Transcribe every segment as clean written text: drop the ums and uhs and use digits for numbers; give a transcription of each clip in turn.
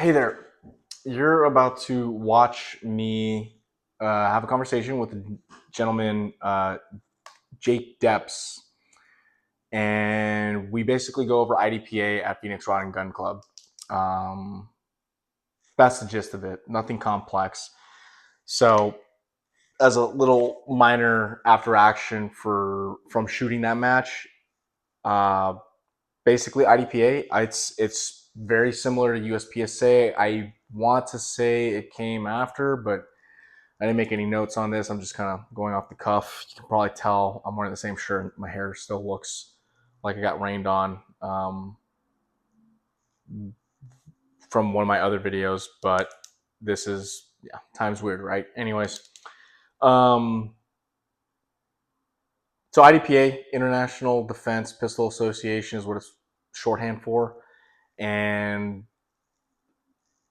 Hey there. You're about to watch me have a conversation with a gentleman, Jake Debs, and we basically go over IDPA at Phoenix Rod and Gun Club. Um, that's the gist of it. Nothing complex. So, as a little minor after action from shooting that match, uh, basically IDPA. It's very similar to USPSA. I want to say it came after, but I didn't make any notes on this. I'm just kind of going off the cuff. You can probably tell I'm wearing the same shirt. My hair still looks like I got rained on from one of my other videos, but this is, yeah, time's weird, right? Anyways, um, so IDPA, International Defense Pistol Association, is what it's shorthand for. And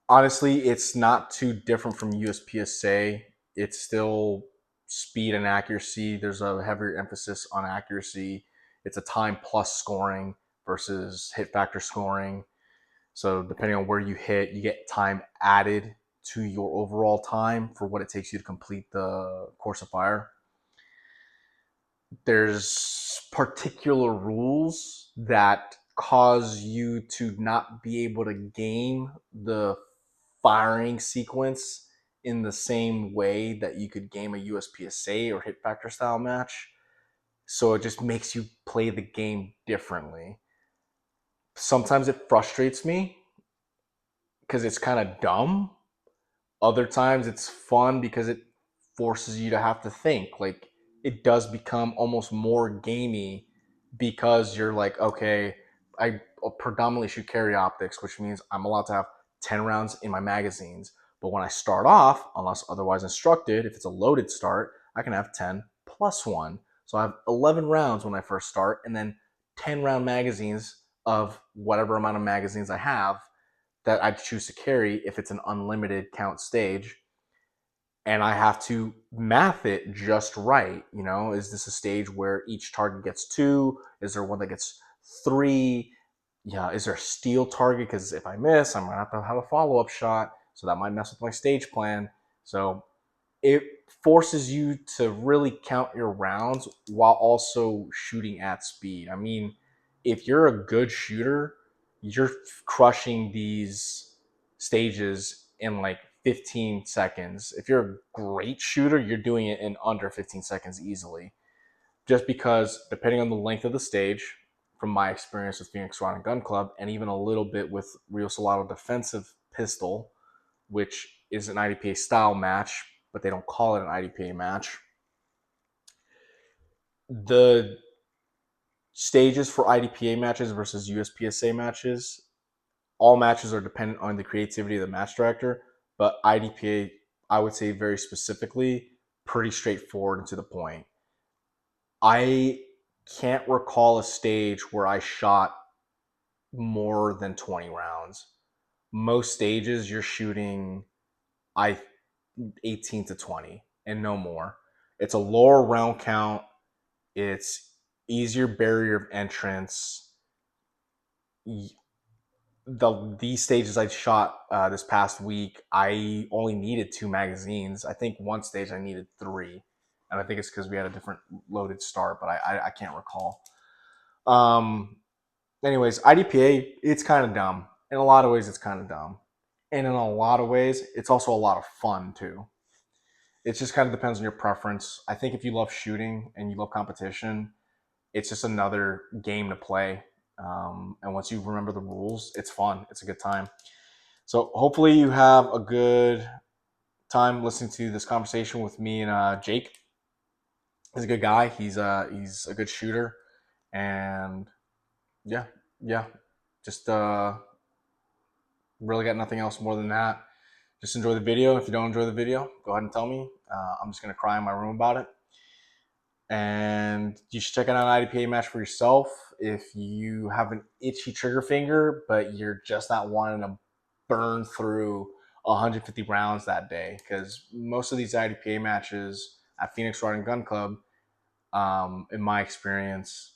honestly, it's not too different from USPSA. It's still speed and accuracy. There's a heavier emphasis on accuracy. It's a time plus scoring versus hit factor scoring. So depending on where you hit, you get time added to your overall time for what it takes you to complete the course of fire. There's particular rules that cause you to not be able to game the firing sequence in the same way that you could game a USPSA or hit factor style match. So it just makes you play the game differently. Sometimes it frustrates me because it's kind of dumb. Other times it's fun because it forces you to have to think. Like, it does become almost more gamey because you're like, okay, I predominantly shoot carry optics, which means I'm allowed to have 10 rounds in my magazines. But when I start off, unless otherwise instructed, if it's a loaded start, I can have 10 plus one. So I have 11 rounds when I first start, and then 10 round magazines of whatever amount of magazines I have that I choose to carry if it's an unlimited count stage. And I have to math it just right. You know, is this a stage where each target gets two? Is there one that gets three? Yeah, is there a steal target? Because if I miss, I'm gonna have to have a follow-up shot. So that might mess with my stage plan. So it forces you to really count your rounds while also shooting at speed. I mean, if you're a good shooter, you're crushing these stages in like 15 seconds. If you're a great shooter, you're doing it in under 15 seconds easily. Just because, depending on the length of the stage, from my experience with Phoenix Rod and Gun Club, and even a little bit with Rio Salado Defensive Pistol, which is an IDPA style match, but they don't call it an IDPA match. The stages for IDPA matches versus USPSA matches, all matches are dependent on the creativity of the match director, but IDPA, I would say very specifically, pretty straightforward and to the point. I can't recall a stage where I shot more than 20 rounds. Most stages you're shooting I 18 to 20 and no more. It's a lower round count. It's easier barrier of entrance. These stages I shot this past week, I only needed two magazines. I think one stage I needed three, and I think it's because we had a different loaded start, but I can't recall. Um, anyways, IDPA, it's kind of dumb. In a lot of ways, it's kind of dumb, and in a lot of ways, it's also a lot of fun too. It just kind of depends on your preference. I think if you love shooting and you love competition, it's just another game to play. And once you remember the rules, it's fun. It's a good time. So hopefully you have a good time listening to this conversation with me and Jake. He's a good guy. He's a good shooter, and yeah, yeah. Just really got nothing else more than that. Just enjoy the video. If you don't enjoy the video, go ahead and tell me. I'm just gonna cry in my room about it. And you should check out an IDPA match for yourself if you have an itchy trigger finger, but you're just not wanting to burn through 150 rounds that day. Because most of these IDPA matches at Phoenix Rod and Gun Club, in my experience,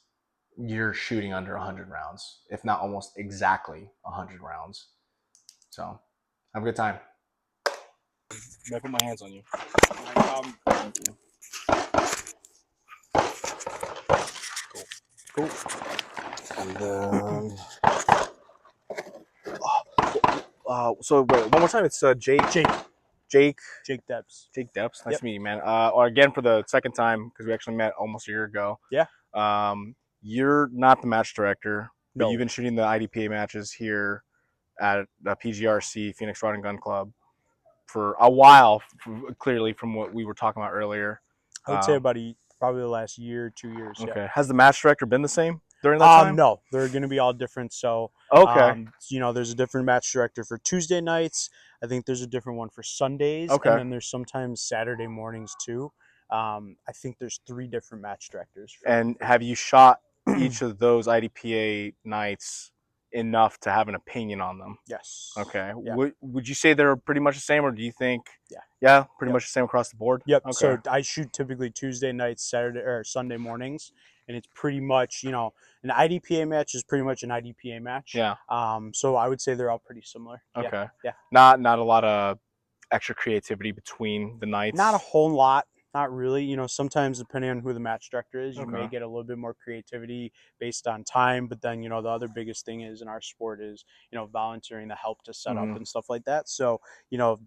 you're shooting under 100 rounds, if not almost exactly 100 rounds. So Have a good time. May I put my hands on you? Cool. And then, so wait, one more time. It's Jake. Jake Debs. Jake Debs. Nice Yep. to meet you, man. Or again for the second time because we actually met almost a year ago. Yeah. You're not the match director, but No. you've been shooting the IDPA matches here at the PGRC Phoenix Rod and Gun Club for a while. Clearly, from what we were talking about earlier. I would say about probably the last year, 2 years. Okay. Yeah. Has the match director been the same during that time? No, they're going to be all different. So, Okay. there's a different match director for Tuesday nights. I think there's a different one for Sundays, Okay. and then there's sometimes Saturday mornings too. I think there's 3 different match directors. And have you shot each of those IDPA nights enough to have an opinion on them? Yes. Okay. Yeah. Would you say they're pretty much the same, or do you think? Yeah. Pretty much the same across the board. Yep. Okay. So I shoot typically Tuesday nights, Saturday or Sunday mornings, and it's pretty much an IDPA match is pretty much an IDPA match. Yeah. So I would say they're all pretty similar. Okay. Yeah. Not a lot of extra creativity between the nights. Not a whole lot. Not really. Sometimes depending on who the match director is, you may Okay. get a little bit more creativity based on time. But then, the other biggest thing is in our sport is, volunteering the help to set up and stuff like that. So,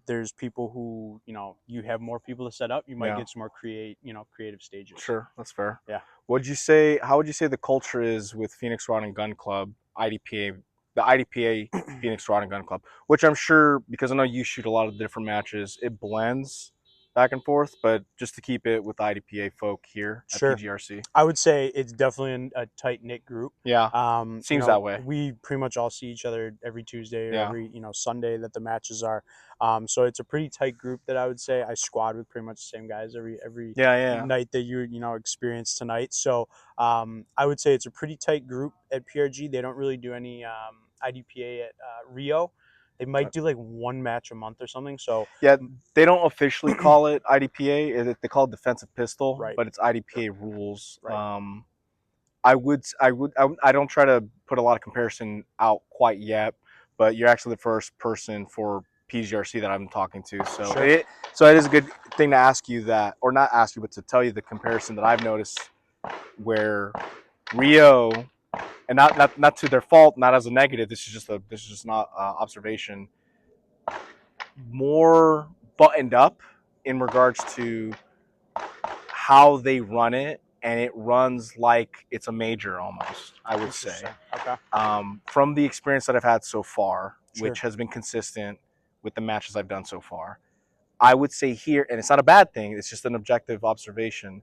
there's people who, you have more people to set up, you might get some more creative stages. Sure, that's fair. Yeah. How would you say the culture is with Phoenix Rod and Gun Club, IDPA, the IDPA Phoenix Rod and Gun Club, which I'm sure, because I know you shoot a lot of different matches, it blends back and forth, but just to keep it with IDPA folk here at Sure. PGRC. I would say it's definitely a tight-knit group. Yeah. Seems that way. We pretty much all see each other every Tuesday or Yeah. every Sunday that the matches are. So it's a pretty tight group that I would say. I squad with pretty much the same guys every night that you experience tonight. So I would say it's a pretty tight group at PRG. They don't really do any IDPA at Rio. They might do like one match a month or something. So yeah, they don't officially call it IDPA. They call it defensive pistol, Right. but it's IDPA rules. Right. I don't try to put a lot of comparison out quite yet, but you're actually the first person for PGRC that I'm talking to. So Sure. it is a good thing to ask you that, or not ask you, but to tell you the comparison that I've noticed where Rio, and not to their fault, not as a negative. This is just not observation. More buttoned up in regards to how they run it, and it runs like it's a major almost, I would say. Okay. From the experience that I've had so far, Sure. which has been consistent with the matches I've done so far, I would say here, and it's not a bad thing, it's just an objective observation,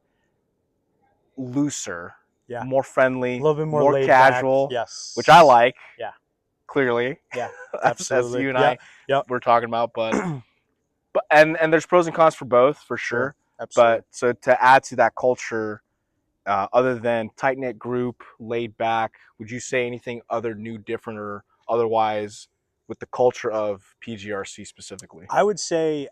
looser, Yeah. more friendly, A little bit more laid casual, back. Yes. which I like. Yeah. Clearly. Yeah. As Absolutely. you and I were talking about, but and there's pros and cons for both, for sure. Absolutely. But so to add to that culture, other than tight knit group, laid back, would you say anything other new, different, or otherwise with the culture of PGRC specifically? I would say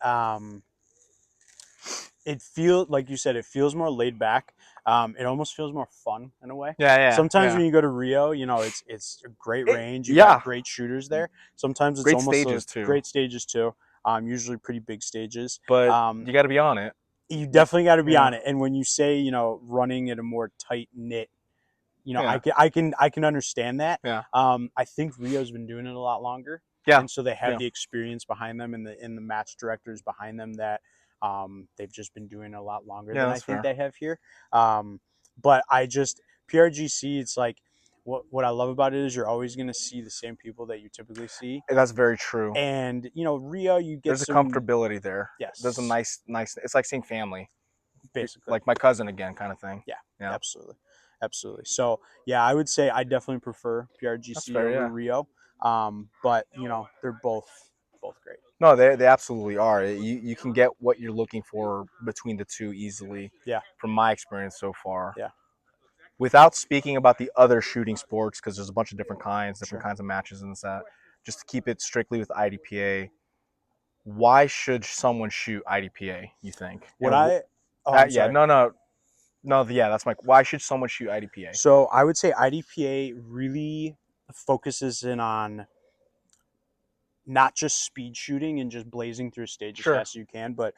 it feels like you said. It feels more laid back. It almost feels more fun in a way. Yeah. Sometimes yeah. when you go to Rio, it's a great range. You yeah. got great shooters there. Sometimes it's Great almost stages too. Great stages too. Usually pretty big stages. But you got to be on it. You definitely got to be on it. And when you say running at a more tight knit, I can understand that. Yeah. I think Rio's been doing it a lot longer. Yeah. And so they have the experience behind them and the match directors behind them that they've just been doing it a lot longer than I think they have here. But PRGC, it's like what I love about it is you're always going to see the same people that you typically see. And that's very true. And Rio, you get there's a comfortability there. Yes. There's a nice. It's like seeing family. Basically. Like my cousin again, kind of thing. Yeah. Absolutely. So I would say I definitely prefer PRGC over Rio. But they're both great. No, they absolutely are. You can get what you're looking for between the two easily. Yeah. From my experience so far. Yeah. Without speaking about the other shooting sports, because there's a bunch of different kinds of matches and that. Just to keep it strictly with IDPA, why should someone shoot IDPA? You think? That's my. Why should someone shoot IDPA? So I would say IDPA really focuses in on not just speed shooting and just blazing through a stage as fast as you can, but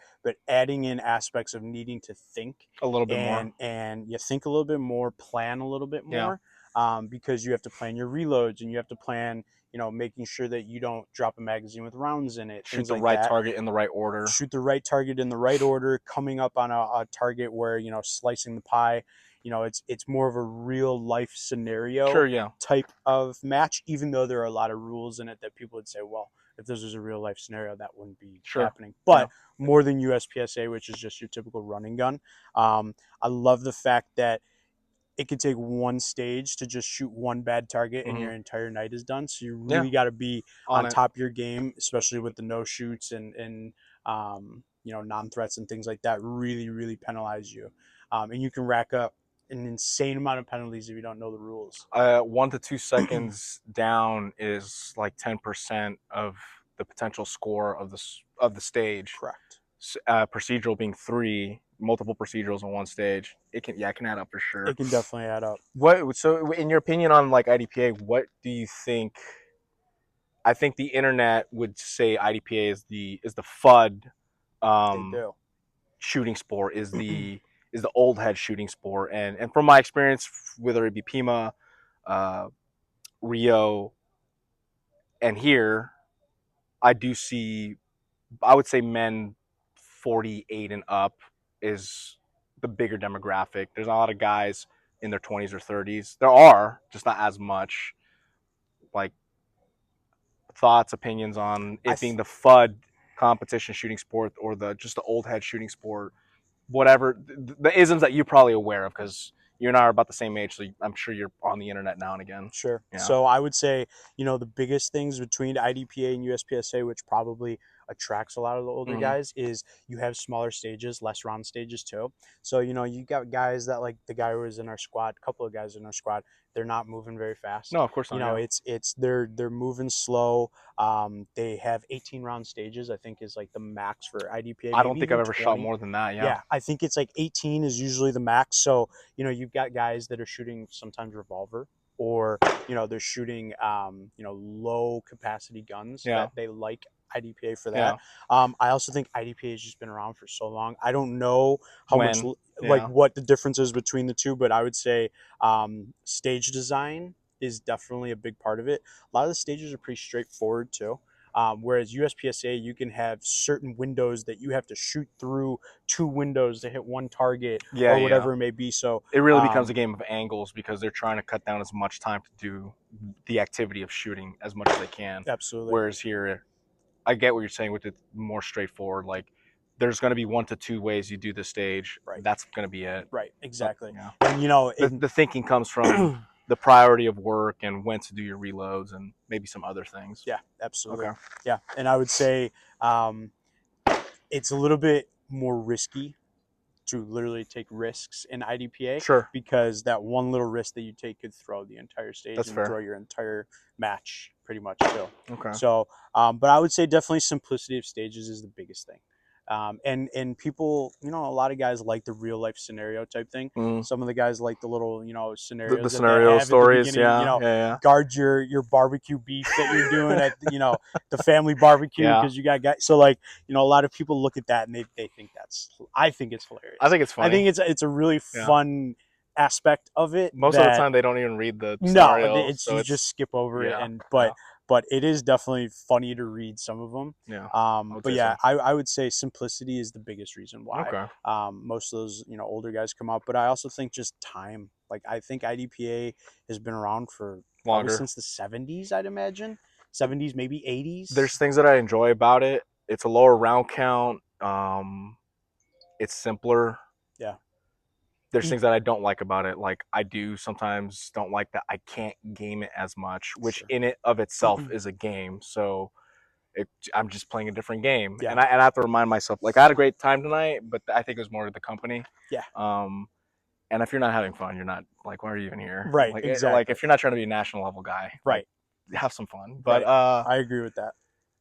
adding in aspects of needing to think a little bit more, and you think a little bit more, plan a little bit more, because you have to plan your reloads and you have to plan, making sure that you don't drop a magazine with rounds in it, shoot things the like right that. target in the right order, coming up on a target where, slicing the pie. It's more of a real life scenario type of match, even though there are a lot of rules in it that people would say, well, if this was a real life scenario, that wouldn't be happening. But more than USPSA, which is just your typical running gun. I love the fact that it could take one stage to just shoot one bad target and your entire night is done. So you really got to be on top of your game, especially with the no shoots and non-threats and things like that. Really, really penalize you. And you can rack up an insane amount of penalties if you don't know the rules. 1 to 2 seconds down is like 10% of the potential score of the stage. Correct. Procedural being 3, multiple procedurals on one stage, it can add up for sure. It can definitely add up. So in your opinion on like IDPA, what do you think? I think the internet would say IDPA is the FUD shooting sport, is the old head shooting sport, and from my experience, whether it be Pima, Rio, and here, I do see, I would say men 48 and up is the bigger demographic. There's a lot of guys in their 20s or 30s. There are, just not as much. Like, thoughts, opinions on it being the FUD competition shooting sport or just the old head shooting sport, whatever the isms that you're probably aware of, because you and I are about the same age, so I'm sure you're on the internet now and again. Sure. Yeah. So I would say, the biggest things between IDPA and USPSA, which probably attracts a lot of the older guys, is you have smaller stages, less round stages too. So, you got guys that, like the guy who was in our squad, a couple of guys in our squad, they're not moving very fast. No, of course not. They're moving slow. They have 18 round stages, I think, is like the max for IDPA. I don't think I've ever shot more than that. Yeah, I think it's like 18 is usually the max. So, you've got guys that are shooting sometimes revolver, or they're shooting low capacity guns that they like IDPA for that. I also think IDPA has just been around for so long. I don't know how much what the difference is between the two, but I would say stage design is definitely a big part of it. A lot of the stages are pretty straightforward too. Whereas USPSA, you can have certain windows that you have to shoot through 2 windows to hit one target, or whatever it may be. So it really becomes a game of angles, because they're trying to cut down as much time to do the activity of shooting as much as they can. Absolutely. Whereas here, I get what you're saying with it more straightforward. Like, there's going to be 1 to 2 ways you do the stage. Right. That's going to be it. Right. Exactly. And and the thinking comes from the priority of work and when to do your reloads and maybe some other things. Yeah, absolutely. Okay. Yeah, and I would say it's a little bit more risky to literally take risks in IDPA. Sure. Because that one little risk that you take could throw the entire stage. That's and fair. Throw your entire match pretty much too. Okay. So, but I would say definitely simplicity of stages is the biggest thing. And people, a lot of guys like the real life scenario type thing. Some of the guys like the little, scenarios. The scenario stories, guard your barbecue beef that you're doing at, the family barbecue, because you got guys. So like, a lot of people look at that and they think I think it's hilarious. I think it's funny. I think it's a really fun aspect of it. Most of the time they don't even read the scenario. No, you just skip over it. But it is definitely funny to read some of them. Yeah. I would say simplicity is the biggest reason why. Okay. Most of those, older guys come out. But I also think just time. Like, I think IDPA has been around for longer, since the 70s, I'd imagine. 70s, maybe 80s. There's things that I enjoy about it. It's a lower round count. It's simpler. Yeah. There's things that I don't like about it. Like, I do sometimes don't like that I can't game it as much, which in it of itself is a game. So I'm just playing a different game. Yeah. And I have to remind myself, like, I had a great time tonight, but I think it was more to the company. Yeah. And if you're not having fun, you're not, like, why are you even here? Right. Like, exactly. Like, if you're not trying to be a national level guy, right, like, have some fun. But I agree with that.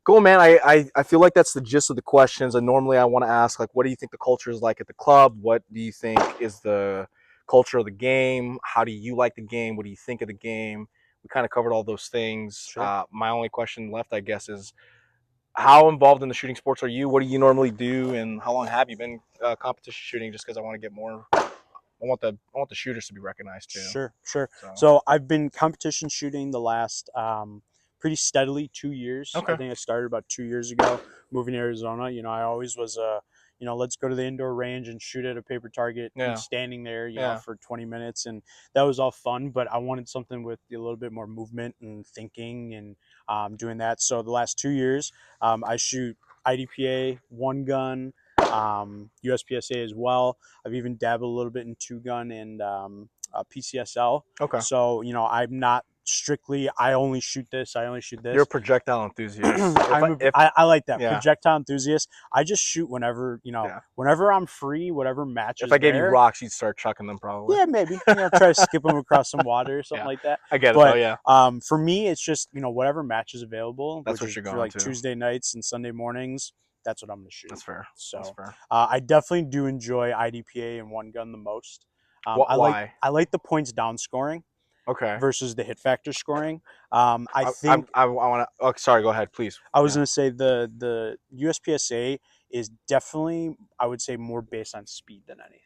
Cool, man. I feel like that's the gist of the questions. And normally I want to ask, like, what do you think the culture is like at the club? What do you think is the culture of the game? How do you like the game? What do you think of the game? We kind of covered all those things. Sure. My only question left, I guess, is how involved in the shooting sports are you? What do you normally do, and how long have you been competition shooting? Just because I want to get more. I want the shooters to be recognized too. Sure, sure. So So I've been competition shooting the last pretty steadily 2 years. I okay. think I started about 2 years ago, moving to Arizona. I always was let's go to the indoor range and shoot at a paper target and Yeah. standing there, Yeah. for 20 minutes. And that was all fun, but I wanted something with a little bit more movement and thinking and doing that. So the last 2 years, I shoot IDPA, one gun, USPSA as well. I've even dabbled a little bit in two gun and PCSL. Okay. So I'm not strictly I only shoot this. I only shoot You're a this. projectile enthusiast. I like that Yeah. projectile enthusiast. I just shoot whenever Yeah. whenever I'm free, whatever match If is I gave you there. rocks, you'd start chucking them probably. Yeah, maybe try to skip them across some water or something Yeah. like that. I get it But though. Yeah. for me, it's just whatever match is available, That's which what is you're for going like to. Tuesday nights and Sunday mornings. That's what I'm gonna shoot. That's fair. So That's fair. I definitely do enjoy IDPA and one gun the most. What? Why? I like the points down scoring Okay. versus the hit factor scoring. I I think want to. Oh, sorry. Go ahead, please. I was Yeah. going to say the USPSA is definitely, I would say, more based on speed than anything.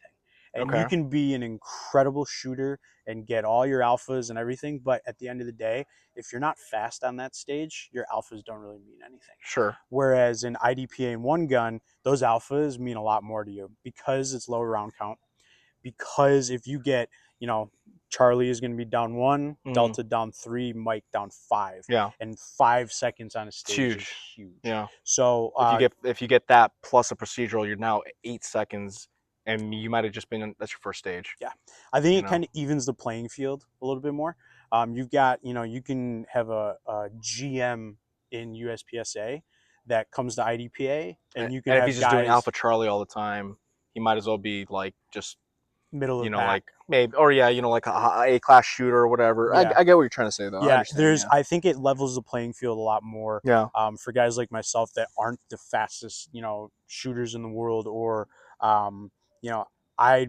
And you Okay. can be an incredible shooter and get all your alphas and everything, but at the end of the day, if you're not fast on that stage, your alphas don't really mean anything. Sure. Whereas in IDPA and one gun, those alphas mean a lot more to you because it's lower round count. Because if you get, Charlie is going to be down 1, Delta down 3, Mike down 5. Yeah. And 5 seconds on a It's stage is huge. huge. Yeah. So If you get that plus a procedural, you're now 8 seconds, and you might have just been that's your first stage. yeah, I think You it know. kind of evens the playing field a little bit more. You've got, you can have a GM in USPSA that comes to IDPA, and you can And if have he's just doing guys Alpha Charlie all the time, he might as well be like just middle of the pack. like maybe or yeah, like a class shooter or whatever. Yeah. I get what you're trying to say though. I Yeah, understand. I think it levels the playing field a lot more Yeah. for guys like myself that aren't the fastest, shooters in the world, or you know, I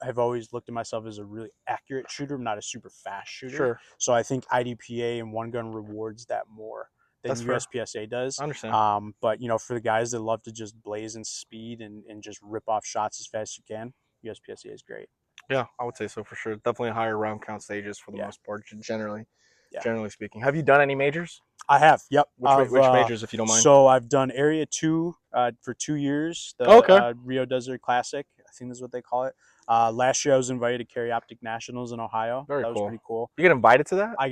have always looked at myself as a really accurate shooter, not a super fast shooter. Sure. So I think IDPA and one gun rewards that more than That's fair. USPSA does. I understand. But for the guys that love to just blaze in speed and just rip off shots as fast as you can, USPSA is great. Yeah, I would say so for sure. Definitely higher round count stages for the Yeah. most part, generally. Yeah. Generally speaking. Have you done any majors? I have. Yep. Which majors, if you don't mind? So I've done Area 2 for 2 years. The Okay. Rio Desert Classic, I think is what they call it. Last year I was invited to Optic Nationals in Ohio. Very That was cool. pretty cool. You get invited to that? I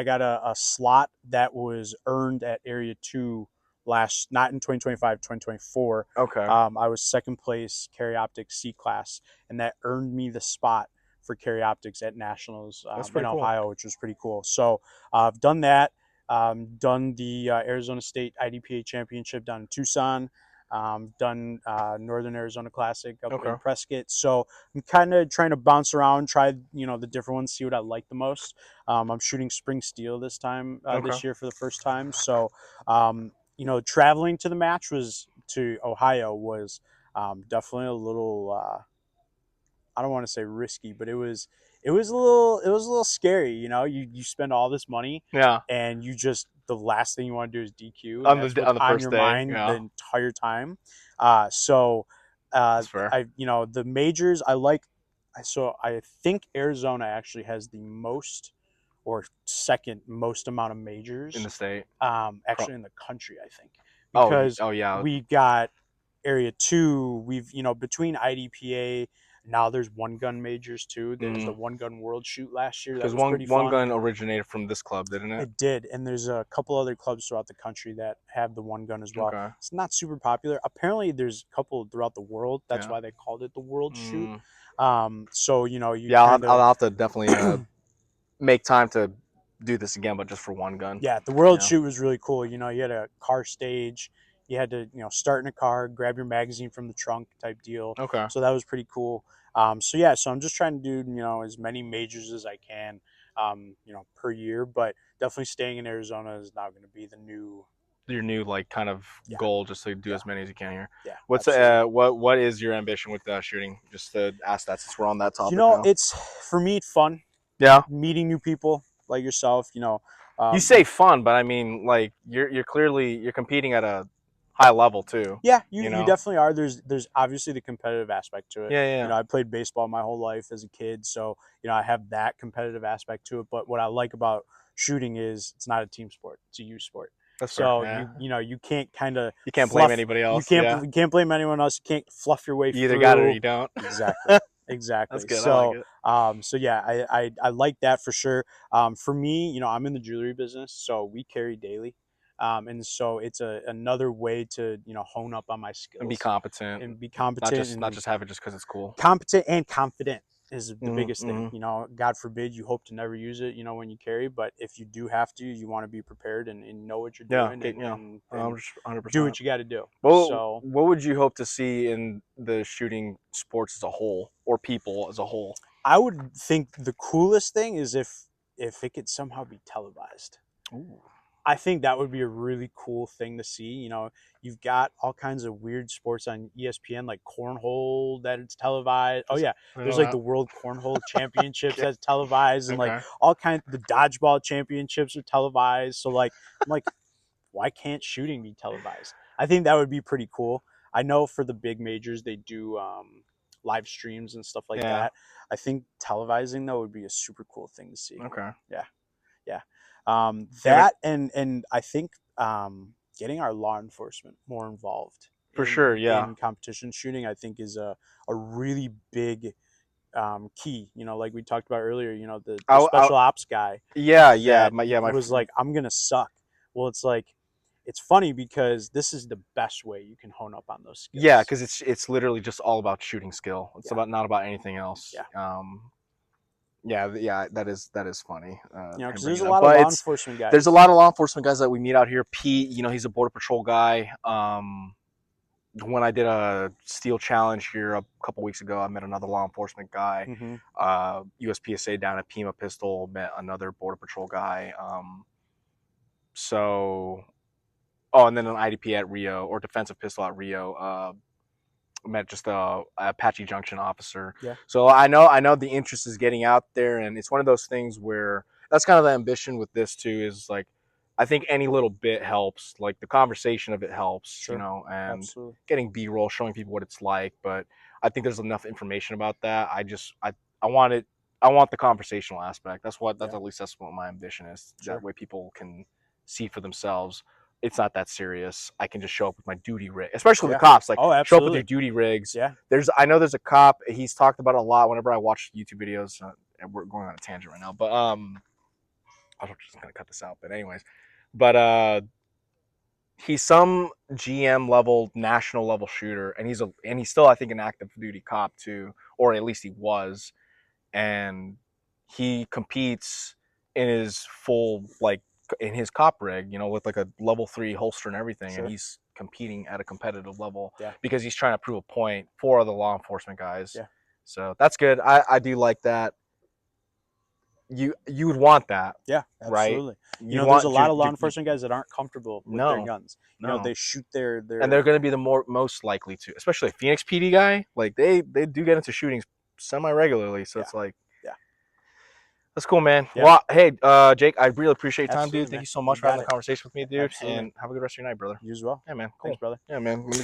got a slot that was earned at Area 2 not in 2025, 2024. Okay. I was second place Optics C class, and that earned me the spot for Optics at Nationals That's in pretty cool. Ohio, which was pretty cool. So I've done that. Done the Arizona State IDPA Championship down in Tucson. Done Northern Arizona Classic up Okay. in Prescott. So I'm kind of trying to bounce around, try the different ones, see what I like the most. I'm shooting Spring Steel this time this year for the first time. So traveling to the match to Ohio was definitely a little. I don't want to say risky, but it was a little scary. You spend all this money, Yeah. and the last thing you want to do is DQ. On That's the what's on first your day, mind yeah. the entire time. So That's fair. the majors I like. So I think Arizona actually has the most or second most amount of majors in the state. Actually in the country, I think, Oh, because yeah. we've got Area 2. We've between IDPA. Now there's one gun majors too. There was the one gun world shoot last year. That was pretty fun. One gun originated from this club, didn't it? It did, and there's a couple other clubs throughout the country that have the one gun as well. Okay. It's not super popular. Apparently, there's a couple throughout the world. That's why they called it the world shoot. So I'll have to definitely make time to do this again, but just for one gun. Yeah, the world shoot was really cool. You had a car stage. You had to start in a car, grab your magazine from the trunk type deal. Okay. So that was pretty cool. So I'm just trying to do as many majors as I can, per year. But definitely staying in Arizona is now going to be your new kind of goal, just to do as many as you can here. Yeah. What's what is your ambition with shooting? Just to ask that since we're on that topic. It's for me fun. Yeah. Meeting new people like yourself. You say fun, but I mean, like you're clearly competing at a high level too. Yeah, You you know? definitely are. There's obviously the competitive aspect to it. Yeah, You know, I played baseball my whole life as a kid, so I have that competitive aspect to it. But what I like about shooting is it's not a team sport; it's a you sport. that's fair. So Yeah. you can't kind of You can't blame fluff. anybody else. You can't blame anyone else. You can't fluff your way You either got it or through. you don't. Exactly. That's Exactly. good. I like it. So yeah, I like that for sure. For me, I'm in the jewelry business, so we carry daily. And so it's another way to hone up on my And be skills competent, and be not competent just and have it just because it's cool. competent and confident is the Mm-hmm, biggest thing. mm-hmm. God forbid you hope to never use it, when you carry, but if you do have to, you want to be prepared and know what you're Yeah, doing okay, yeah, and 100%. do what you got to do. Well, So what would you hope to see in the shooting sports as a whole, or people as a whole? I would think the coolest thing is if it could somehow be televised. Ooh. I think that would be a really cool thing to see. You've got all kinds of weird sports on ESPN, like cornhole that it's televised. Oh yeah, there's like the World Cornhole Championships Okay. that's televised, and like Okay. all kinds. The dodgeball championships are televised. So like, I'm like, why can't shooting be televised? I think that would be pretty cool. I know for the big majors they do live streams and stuff like Yeah. that. I think televising though would be a super cool thing to see. Okay. Yeah, yeah. Yeah, That and I think getting our law enforcement more involved for sure. Yeah. in competition shooting, I think is a really big key. Like we talked about earlier, the I special ops guy yeah. that My was like, I'm gonna suck. Well, it's like it's funny because this is the best way you can hone up on those yeah, skills. because it's literally just all about shooting skill. It's Yeah, about not about anything else. yeah. Yeah, that is funny. Him Because there's bringing a it up, lot of but law it's enforcement there's a guys. lot of law enforcement guys that we meet out here. Pete, he's a border patrol guy. When I did a steel challenge here a couple weeks ago, I met another law enforcement guy. Mm-hmm. USPSA down at Pima Pistol met another border patrol guy. So, oh, and then an IDPA at Rio or defensive pistol at Rio. Met just a Apache Junction officer. Yeah. So I know the interest is getting out there, and it's one of those things where that's kind of the ambition with this too. Is like, I think any little bit helps. Like the conversation of it helps, Sure. and Absolutely. getting B-roll, showing people what it's like. But I think there's enough information about that. I want it. I want the conversational aspect. That's Yeah. at least that's what my ambition is. That Sure. way people can see for themselves. It's not that serious. I can just show up with my duty rig, especially with Yeah. the cops. Like Oh, show up with your absolutely. duty rigs. Yeah. I know there's a cop. He's talked about it a lot whenever I watch YouTube videos. And we're going on a tangent right now, but I'm just gonna cut this out. But anyways, but he's some GM level, national level shooter, and he's still I think an active duty cop too, or at least he was, and he competes in his full like in his cop rig, with like a level 3 holster and everything, and Sure. he's competing at a competitive level Yeah. because he's trying to prove a point for other law enforcement guys. Yeah. So that's good. I do like that. You would want that, Yeah, right? absolutely. You'd There's a want lot of law enforcement guys that aren't comfortable with their no, guns. no, They shoot their and they're going to be the most likely to, especially a Phoenix PD guy. Like they do get into shootings semi regularly, so yeah, it's like yeah, that's cool, man. yeah. Well, hey, Jake, I really appreciate your time, dude. Absolutely, Thank man. you so You much for having got the it. conversation with me, dude. Absolutely. And have a good rest of your night, brother. You as well. Yeah, man. Thanks, Cool. brother. Yeah, man. Let me just